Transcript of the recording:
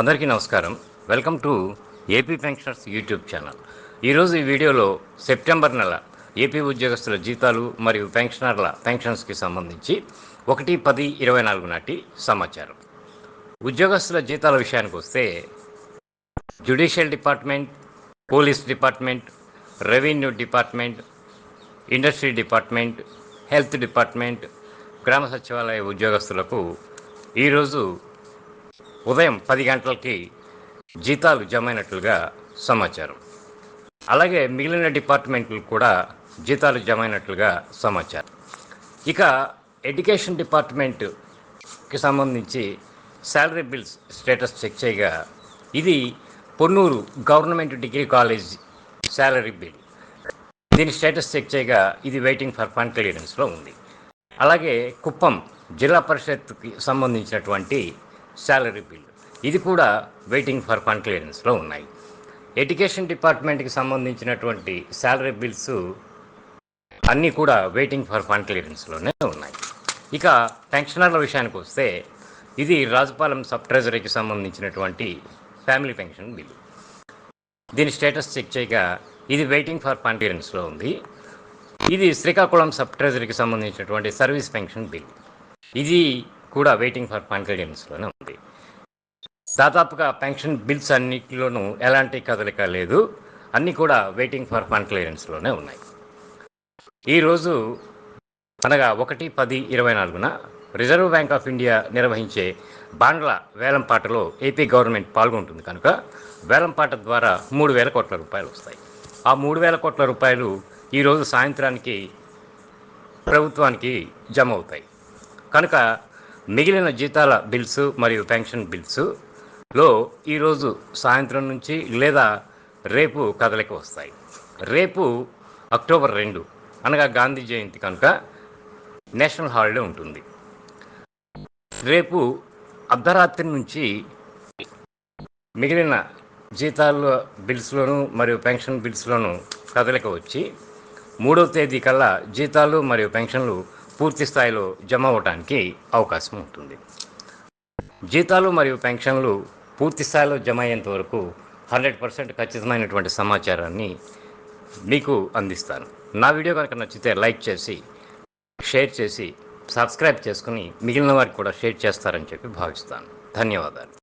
అందరికీ నమస్కారం. Welcome to AP pensioners YouTube channel. ఈరోజు ఈ వీడియోలో సెప్టెంబర్ నెల ఏపీ ఉద్యోగస్తుల జీతాలు మరియు పెన్షనర్ల పెన్షన్స్కి సంబంధించి 1/10/24 నాటి సమాచారం. ఉద్యోగస్తుల జీతాల విషయానికి వస్తే judicial department, police department, revenue department, industry department, health department, గ్రామ సచివాలయ ఉద్యోగస్తులకు ఈరోజు ఉదయం 10 గంటలకి జీతాలు జమైనట్లుగా సమాచారం. అలాగే మిగిలిన డిపార్ట్మెంట్లు కూడా జీతాలు జమైనట్లుగా సమాచారం. ఇక ఎడ్యుకేషన్ డిపార్ట్మెంట్కి సంబంధించి శాలరీ బిల్స్ స్టేటస్ చెక్ చేయగా ఇది Ponnuru government degree college salary bill. దీని స్టేటస్ చెక్ చేయగా ఇది వెయిటింగ్ ఫర్ ఫండ్ క్లియరెన్స్లో ఉంది. అలాగే కుప్పం జిల్లా పరిషత్కి సంబంధించినటువంటి శాలరీ బిల్, ఇది కూడా వెయిటింగ్ ఫర్ ఫండ్ క్లియరెన్స్లో ఉన్నాయి. ఎడ్యుకేషన్ డిపార్ట్మెంట్కి సంబంధించినటువంటి శాలరీ బిల్స్ అన్నీ కూడా వెయిటింగ్ ఫర్ ఫండ్ క్లియరెన్స్లోనే ఉన్నాయి. ఇక పెన్షనర్ల విషయానికి వస్తే ఇది రాజపాలెం సబ్ ట్రెజరీకి సంబంధించినటువంటి ఫ్యామిలీ పెన్షన్ బిల్లు. దీని స్టేటస్ చెక్ చేయగా ఇది వెయిటింగ్ ఫర్ ఫండ్ క్లియరెన్స్లో ఉంది. ఇది శ్రీకాకుళం సబ్ ట్రెజరీకి సంబంధించినటువంటి సర్వీస్ పెన్షన్ బిల్, ఇది కూడా వెయిటింగ్ ఫర్ ఫండ్ క్లియరెన్స్లోనే ఉంది. దాదాపుగా పెన్షన్ బిల్స్ అన్నిటిలోనూ ఎలాంటి కదలిక లేదు, అన్నీ కూడా వెయిటింగ్ ఫర్ ఫండ్ క్లియరెన్స్లోనే ఉన్నాయి. ఈరోజు అనగా 1/10/24 రిజర్వ్ బ్యాంక్ ఆఫ్ ఇండియా నిర్వహించే బాండ్ల వేలంపాటలో ఏపీ గవర్నమెంట్ పాల్గొంటుంది కనుక వేలంపాట ద్వారా 3,000 కోట్ల రూపాయలు వస్తాయి. ఆ 3,000 కోట్ల రూపాయలు ఈరోజు సాయంత్రానికి ప్రభుత్వానికి జమ అవుతాయి కనుక మిగిలిన జీతాల బిల్స్ మరియు పెన్షన్ బిల్స్లో ఈరోజు సాయంత్రం నుంచి లేదా రేపు కదలిక వస్తాయి. రేపు అక్టోబర్ 2 అనగా గాంధీ జయంతి కనుక నేషనల్ హాలిడే ఉంటుంది. రేపు అర్ధరాత్రి నుంచి మిగిలిన జీతాల బిల్స్లోను మరియు పెన్షన్ బిల్స్లోను కదలిక వచ్చి 3వ తేదీ కల్లా జీతాలు మరియు పెన్షన్లు పూర్తి స్థాయిలో జమ అవడానికి అవకాశం ఉంటుంది. జీతాలు మరియు పెన్షన్లు పూర్తి స్థాయిలో జమ అయ్యేంత వరకు 100% ఖచ్చితమైనటువంటి సమాచారాన్ని మీకు అందిస్తాను. నా వీడియో కనుక నచ్చితే లైక్ చేసి, షేర్ చేసి, సబ్స్క్రైబ్ చేసుకుని మిగిలిన వారికి కూడా షేర్ చేస్తారని చెప్పి భావిస్తాను. ధన్యవాదాలు.